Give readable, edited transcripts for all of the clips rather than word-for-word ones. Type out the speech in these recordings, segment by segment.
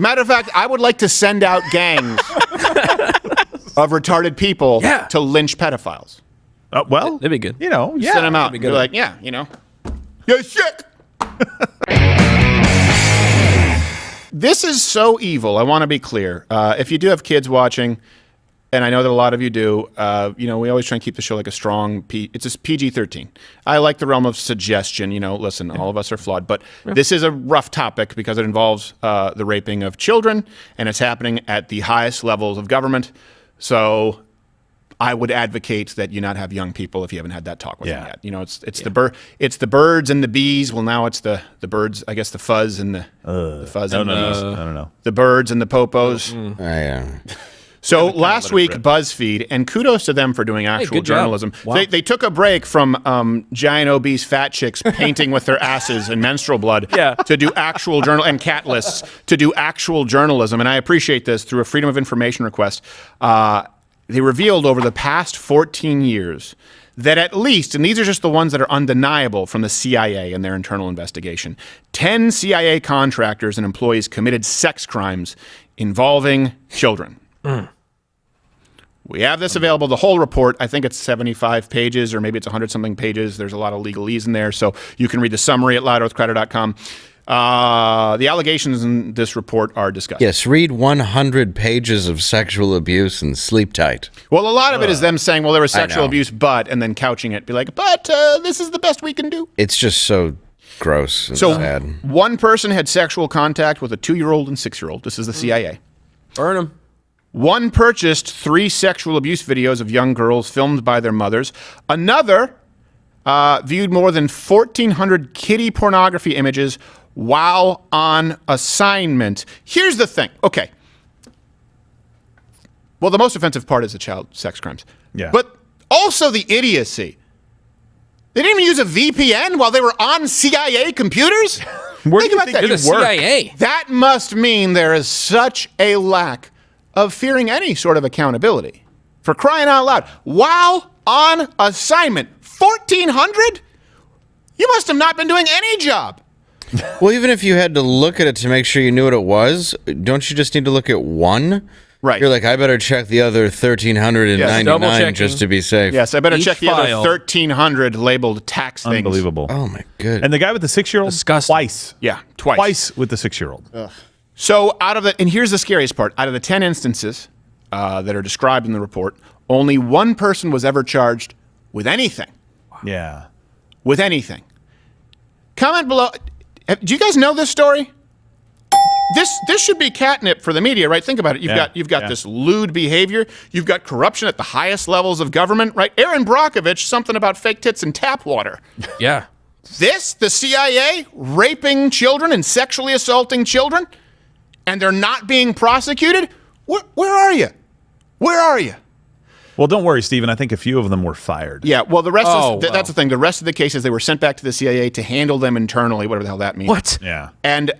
Matter of fact, I would like to send out gangs of retarded people to lynch pedophiles. Well, that'd be good. You know, Send them out. You're like, you're sick. This is so evil. I want to be clear. If you do have kids watching, and I know that a lot of you do, we always try and keep the show like a strong it's just PG-13. I like the realm of suggestion. Listen, all of us are flawed, but this is a rough topic because it involves the raping of children, and it's happening at the highest levels of government. So I would advocate that you not have young people if you haven't had that talk with them yet. It's the birds and the bees. Well, now it's the birds. I guess the fuzz and the fuzz and the bees. I don't know. The birds and the popos. So last week, BuzzFeed, and kudos to them for doing actual journalism. Wow. They took a break from giant obese fat chicks painting with their asses and menstrual blood to do actual and cat lists to do actual journalism. And I appreciate this. Through a Freedom of Information request, they revealed over the past 14 years that at least, and these are just the ones that are undeniable from the CIA in their internal investigation, 10 CIA contractors and employees committed sex crimes involving children. We have this available, the whole report. I think it's 75 pages or maybe it's 100-something pages. There's a lot of legalese in there, so you can read the summary at loudearthcrowder.com. The allegations in this report are disgusting. Yes, read 100 pages of sexual abuse and sleep tight. Well, a lot of it is them saying, well, there was sexual abuse, and then couching it. Be like, but this is the best we can do. It's just so gross and sad. One person had sexual contact with a 2-year-old and 6-year-old. This is the CIA. Burn them. One purchased 3 sexual abuse videos of young girls filmed by their mothers. Another viewed more than 1,400 kiddie pornography images while on assignment. Here's the thing. Okay. Well, the most offensive part is the child sex crimes. Yeah. But also the idiocy. They didn't even use a VPN while they were on CIA computers? Where do you think the CIA? That must mean there is such a lack of fearing any sort of accountability. For crying out loud. While on assignment. 1,400? You must have not been doing any job. Well, even if you had to look at it to make sure you knew what it was, don't you just need to look at one? Right. You're like, I better check the other 1,399 just to be safe. Yes, I better check the other file. 1,300 labeled tax things. Unbelievable. Oh, my goodness. And the guy with the 6-year-old? Disgusting. Twice. Yeah, twice. Twice with the 6-year-old. So and here's the scariest part. Out of the 10 instances that are described in the report, only one person was ever charged with anything. Yeah. With anything. Comment below. Do you guys know this story? This should be catnip for the media, right? Think about it. You've got this lewd behavior. You've got corruption at the highest levels of government, right? Aaron Brockovich, something about fake tits and tap water. Yeah. The CIA, raping children and sexually assaulting children, and they're not being prosecuted? Where are you? Where are you? Well, don't worry, Stephen. I think a few of them were fired. Yeah, well, the rest that's the thing. The rest of the cases, they were sent back to the CIA to handle them internally, whatever the hell that means. What? Yeah. And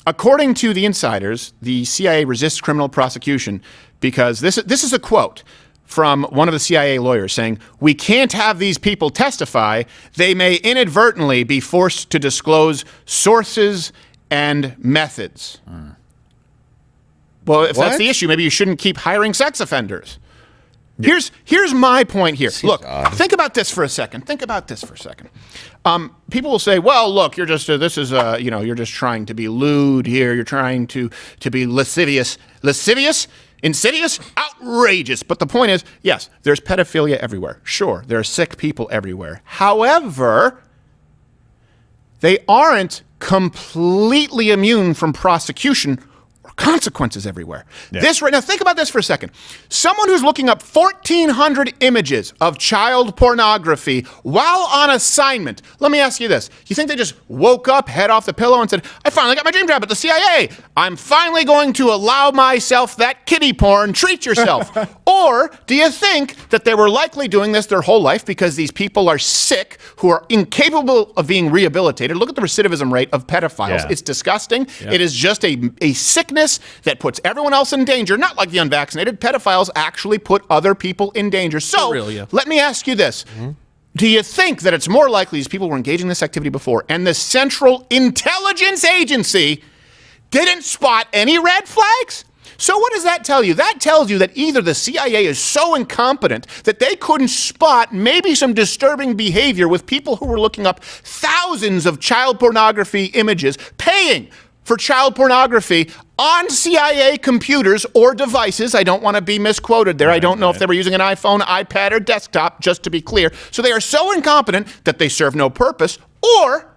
according to the insiders, the CIA resists criminal prosecution because this is a quote from one of the CIA lawyers saying, "We can't have these people testify. They may inadvertently be forced to disclose sources and methods." Well, if that's the issue, maybe you shouldn't keep hiring sex offenders. Here's my point here. Look, think about this for a second. People will say, "Well, look, you're just you're just trying to be lewd here. You're trying to be lascivious, insidious, outrageous." But the point is, yes, there's pedophilia everywhere. Sure, there are sick people everywhere. However, they aren't completely immune from prosecution or consequences everywhere. Yeah. Now think about this for a second. Someone who's looking up 1,400 images of child pornography while on assignment. Let me ask you this. You think they just woke up, head off the pillow, and said, "I finally got my dream job at the CIA. I'm finally going to allow myself that kiddie porn. Treat yourself." Or do you think that they were likely doing this their whole life because these people are sick, who are incapable of being rehabilitated? Look at the recidivism rate of pedophiles. Yeah. It's disgusting. Yeah. It is just a sickness that puts everyone else in danger, not like the unvaccinated. Pedophiles actually put other people in danger. So let me ask you this. Do you think that it's more likely these people were engaging in this activity before and the Central Intelligence Agency didn't spot any red flags? So what does that tell you? That tells you that either the CIA is so incompetent that they couldn't spot maybe some disturbing behavior with people who were looking up thousands of child pornography images, paying for child pornography on CIA computers or devices. I don't want to be misquoted there. I don't know if they were using an iPhone, iPad, or desktop, just to be clear. So they are so incompetent that they serve no purpose, or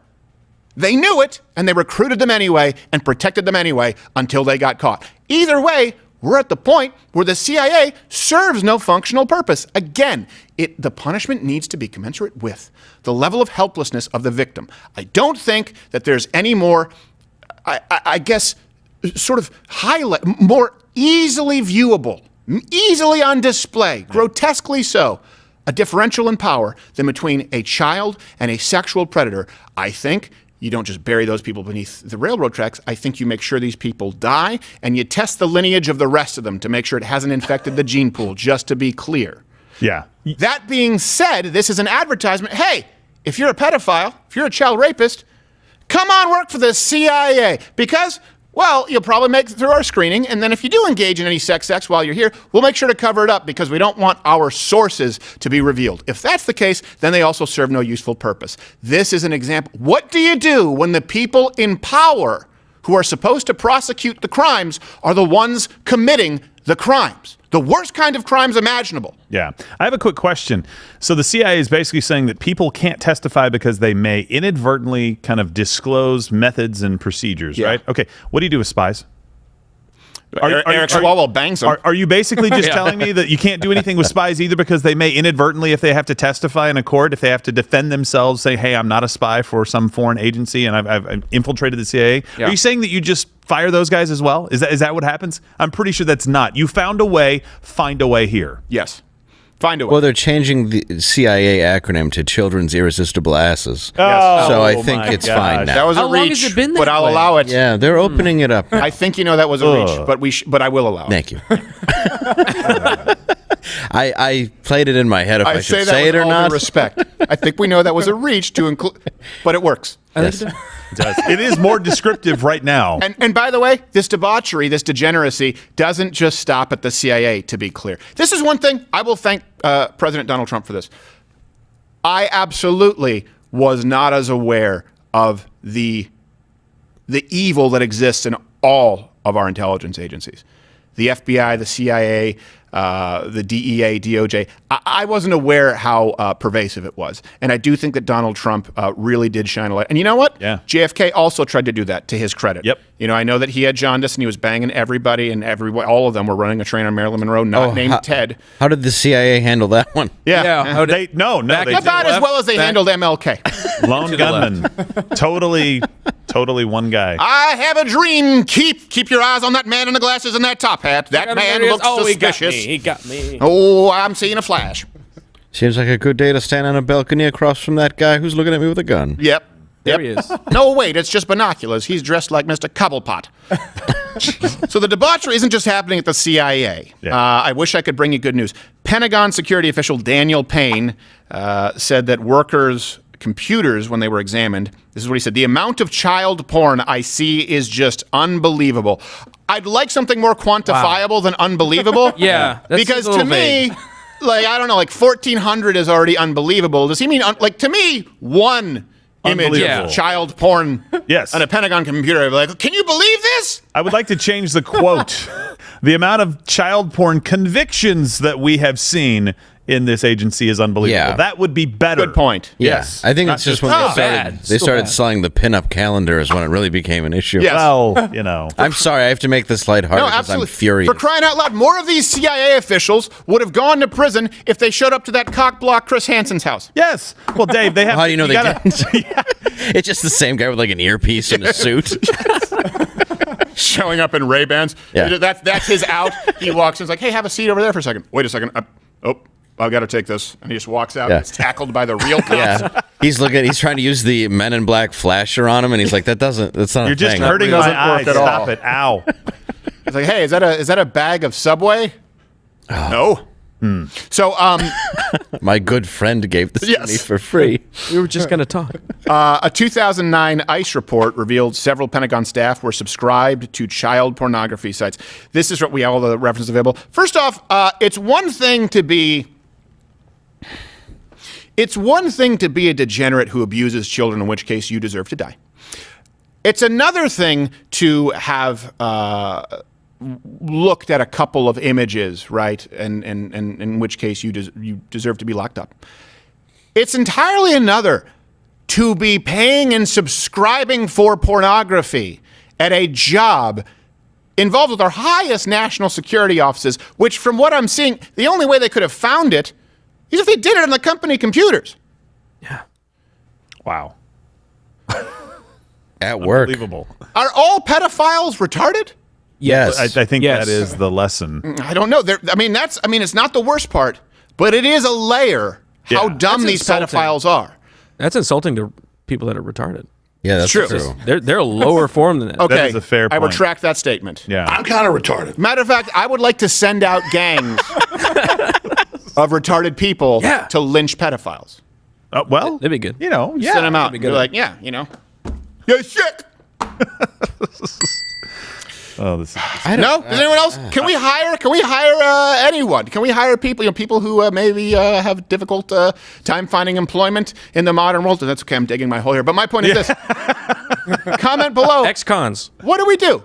they knew it and they recruited them anyway and protected them anyway until they got caught. Either way, we're at the point where the CIA serves no functional purpose. Again, the punishment needs to be commensurate with the level of helplessness of the victim. I don't think that there's any more, I guess, sort of more easily viewable, easily on display, grotesquely so, a differential in power than between a child and a sexual predator. I think you don't just bury those people beneath the railroad tracks. I think you make sure these people die, and you test the lineage of the rest of them to make sure it hasn't infected the gene pool, just to be clear. Yeah. That being said, this is an advertisement. Hey, if you're a pedophile, if you're a child rapist, come on work for the CIA, because, well, you'll probably make it through our screening, and then if you do engage in any sex acts while you're here, we'll make sure to cover it up because we don't want our sources to be revealed. If that's the case, then they also serve no useful purpose. This is an example. What do you do when the people in power who are supposed to prosecute the crimes are the ones committing the crimes? The worst kind of crimes imaginable. Yeah. I have a quick question. So the CIA is basically saying that people can't testify because they may inadvertently kind of disclose methods and procedures, right? Okay. What do you do with spies? Eric Swalwell bangs them. Are you basically just telling me that you can't do anything with spies either because they may inadvertently, if they have to testify in a court, if they have to defend themselves, say, hey, I'm not a spy for some foreign agency and I've infiltrated the CIA? Yeah. Are you saying that you just fire those guys as well? Is that what happens? I'm pretty sure that's not. You found a way, find a way here. Yes. Find a way. Well, they're changing the CIA acronym to Children's Irresistible Asses. Oh, so I think it's fine now. That was a How reach, long has it been but that I'll way? allow it. Yeah, they're opening it up. I think that was a reach, but I will allow it. Thank you. I played it in my head if I should say it or all not. due respect. I think we know that was a reach to include, but it works. Yes. It does. It is more descriptive right now. And by the way, this debauchery, this degeneracy doesn't just stop at the CIA, to be clear. This is one thing I will thank President Donald Trump for this. I absolutely was not as aware of the evil that exists in all of our intelligence agencies. The FBI, the CIA, the DEA, DOJ. I wasn't aware how pervasive it was. And I do think that Donald Trump really did shine a light. And you know what? Yeah. JFK also tried to do that, to his credit. Yep. I know that he had jaundice and he was banging everybody, and all of them were running a train on Marilyn Monroe, not named Ted. How did the CIA handle that one? Yeah. How did They About as well as they handled MLK. lone gunman. Totally one guy. I have a dream. Keep your eyes on that man in the glasses and that top hat. That man looks suspicious. He got me. Oh, I'm seeing a flash. Seems like a good day to stand on a balcony across from that guy who's looking at me with a gun. Yep. There he is. No, wait, it's just binoculars. He's dressed like Mr. Cobblepot. So the debauchery isn't just happening at the CIA. Yeah. I wish I could bring you good news. Pentagon security official Daniel Payne said that workers' computers, when they were examined, this is what he said: the amount of child porn I see is just unbelievable. I'd like something more quantifiable than unbelievable. Yeah, that's because a little to me, vague. I don't know, 1,400 is already unbelievable. Does he mean, to me, one image of child porn on a Pentagon computer, I'd be like, can you believe this? I would like to change the quote. The amount of child porn convictions that we have seen in this agency is unbelievable. Yeah. That would be better. Good point. Yes. I think it's just when they started selling the pinup calendar is when it really became an issue. Yes. Well, I'm sorry, I have to make this lighthearted because I'm furious. For crying out loud, more of these CIA officials would have gone to prison if they showed up to that cockblock Chris Hansen's house. Yes. Well, Dave, they have. How do you know they didn't? It's just the same guy with an earpiece and a suit. Showing up in Ray-Bans. Yeah. That's his out. He walks in, he's like, hey, have a seat over there for a second. Wait a second. I've got to take this. And he just walks out. Yeah. Gets tackled by the real cops. Yeah. He's trying to use the Men in Black flasher on him, and he's like, that's not You're a just thing. hurting Doesn't my work eyes. at all. Stop it. Ow. He's like, hey, is that a bag of Subway? No. So, my good friend gave this to me for free. We were just going to talk. A 2009 ICE report revealed several Pentagon staff were subscribed to child pornography sites. This is what we have all the references available. First off, it's one thing to be a degenerate who abuses children, in which case you deserve to die. It's another thing to have looked at a couple of images, right, and in which case you deserve to be locked up. It's entirely another to be paying and subscribing for pornography at a job involved with our highest national security offices, which, from what I'm seeing, the only way they could have found it is if they did it on the company computers. Yeah. Wow. At work. Unbelievable. Are all pedophiles retarded? Yes. I think that is the lesson. I don't know. It's not the worst part, but it is a layer how dumb these pedophiles are. That's insulting to people that are retarded. Yeah, that's True. true. They're a lower form than that. Okay, That is a fair I point. retract that statement. Yeah. I'm kind of retarded. Matter of fact, I would like to send out gangs of retarded people to lynch pedophiles. Well, That'd be good. You know, yeah. Send them out. be You're good. like, you're sick. Oh, this is No? Is anyone else? Can we hire anyone? Can we hire people, people who maybe have difficult time finding employment in the modern world? That's okay, I'm digging my hole here. But my point is this. Comment below. Ex-cons. What do we do?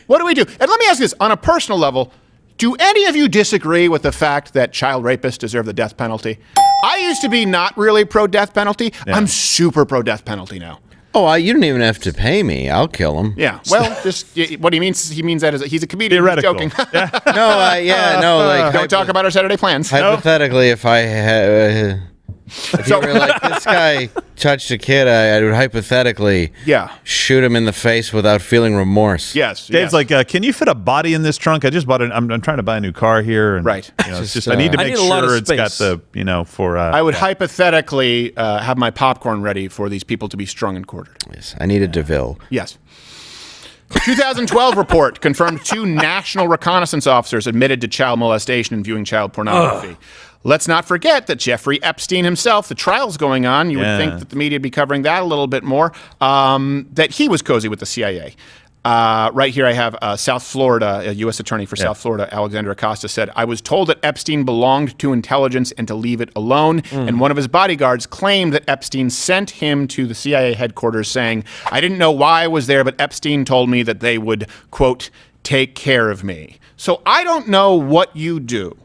What do we do? And let me ask this, on a personal level, do any of you disagree with the fact that child rapists deserve the death penalty? I used to be not really pro-death penalty. Yeah. I'm super pro-death penalty now. Oh, you don't even have to pay me. I'll kill him. Yeah. Well, just what he means that is he's a comedian. Theoretical. He's joking. No, Don't talk about our Saturday plans. Hypothetically, if I had, if you were like, this guy touched a kid, I would hypothetically shoot him in the face without feeling remorse. Yes. Dave's like, can you fit a body in this trunk? I just bought it. I'm trying to buy a new car here. And, right. You know, it's just I need to make sure it's got the, for... I would hypothetically have my popcorn ready for these people to be strung and quartered. Yes, I need a DeVille. Yes. 2012 report confirmed 2 national reconnaissance officers admitted to child molestation and viewing child pornography. Let's not forget that Jeffrey Epstein himself, the trial's going on. You would think that the media would be covering that a little bit more, that he was cozy with the CIA. Right here I have South Florida, a U.S. attorney for South Florida, Alexander Acosta, said, I was told that Epstein belonged to intelligence and to leave it alone. And one of his bodyguards claimed that Epstein sent him to the CIA headquarters saying, I didn't know why I was there, but Epstein told me that they would, quote, take care of me. So I don't know what you do.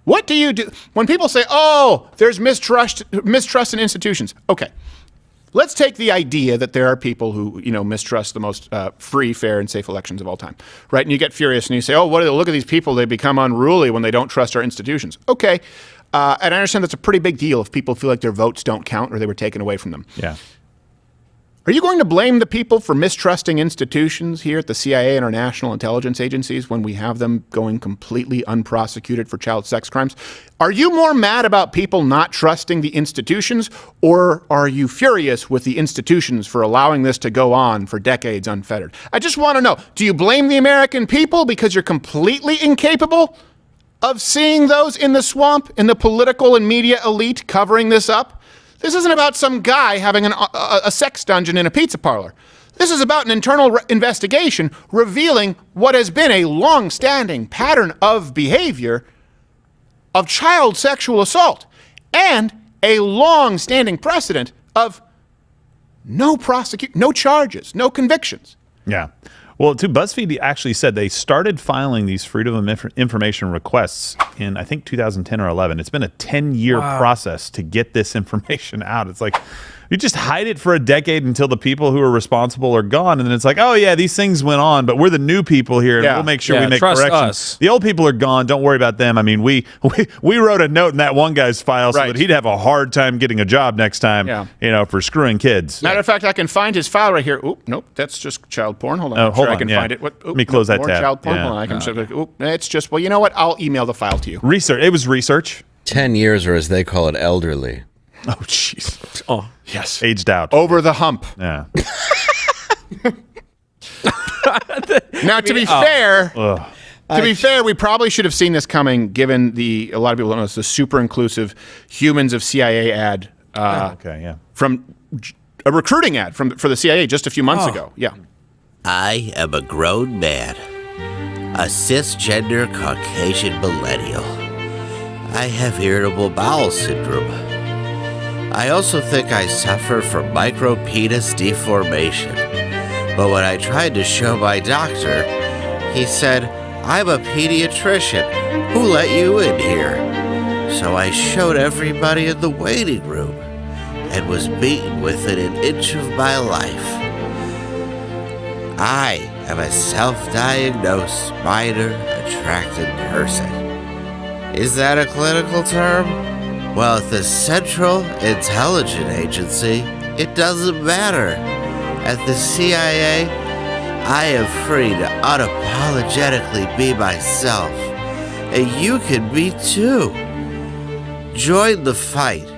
What do you do when people say, oh, there's mistrust in institutions? Okay. Let's take the idea that there are people who, mistrust the most free, fair, and safe elections of all time, right? And you get furious and you say, oh, look at these people. They become unruly when they don't trust our institutions. Okay. And I understand that's a pretty big deal if people feel like their votes don't count or they were taken away from them. Yeah. Are you going to blame the people for mistrusting institutions here at the CIA and our national intelligence agencies when we have them going completely unprosecuted for child sex crimes? Are you more mad about people not trusting the institutions, or are you furious with the institutions for allowing this to go on for decades unfettered? I just want to know, do you blame the American people because you're completely incapable of seeing those in the swamp, in the political and media elite covering this up? This isn't about some guy having a sex dungeon in a pizza parlor. This is about an internal investigation revealing what has been a long-standing pattern of behavior of child sexual assault and a long-standing precedent of no charges, no convictions. Yeah. Well, BuzzFeed actually said they started filing these Freedom of Information requests in, I think, 2010 or 11. It's been a 10-year process to get this information out. It's like, you just hide it for a decade until the people who are responsible are gone, and then it's like, oh yeah, these things went on, but we're the new people here, and we'll make sure we make corrections. Us. The old people are gone. Don't worry about them. I mean, we wrote a note in that one guy's file so that he'd have a hard time getting a job next time, for screwing kids. Matter of fact, I can find his file right here. Oop, nope, that's just child porn. Hold on, I can find it. Let me close that more tab. Child porn. Hold on, I can. It's just, well, you know what? I'll email the file to you. Research. It was research. 10 years, or as they call it, elderly. Oh, jeez. Oh, yes. Aged out. Over the hump. Yeah. Now, to be fair, To be fair, we probably should have seen this coming, given a lot of people don't know, it's the super inclusive Humans of CIA ad from a recruiting ad for the CIA just a few months ago. Yeah. I am a grown man, a cisgender Caucasian millennial. I have irritable bowel syndrome. I also think I suffer from micropenis deformation. But when I tried to show my doctor, he said, "I'm a pediatrician. Who let you in here?" So I showed everybody in the waiting room and was beaten within an inch of my life. I am a self-diagnosed minor attracted person. Is that a clinical term? Well, at the Central Intelligence Agency, it doesn't matter. At the CIA, I am free to unapologetically be myself. And you can be too. Join the fight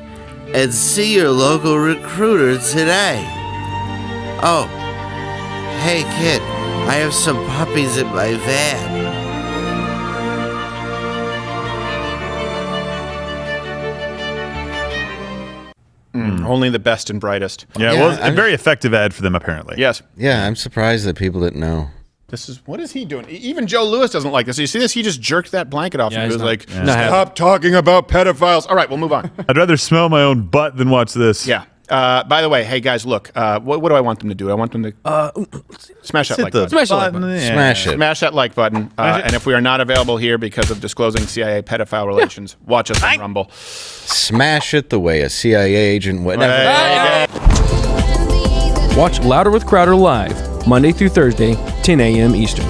and see your local recruiter today. Oh, hey kid, I have some puppies in my van. Only the best and brightest. Yeah, well, a very effective ad for them, apparently. Yes. Yeah, I'm surprised that people didn't know. What is he doing? Even Joe Lewis doesn't like this. You see this? He just jerked that blanket off. Yeah, and he was like, stop talking about pedophiles. All right, we'll move on. I'd rather smell my own butt than watch this. Yeah. By the way, hey guys, look. What do I want them to do? I want them to smash that like button. Smash the like button. Yeah. Smash it. Smash that like button. And if we are not available here because of disclosing CIA pedophile relations, watch us on Rumble. Smash it the way a CIA agent would. Watch Louder with Crowder live, Monday through Thursday, 10 a.m. Eastern.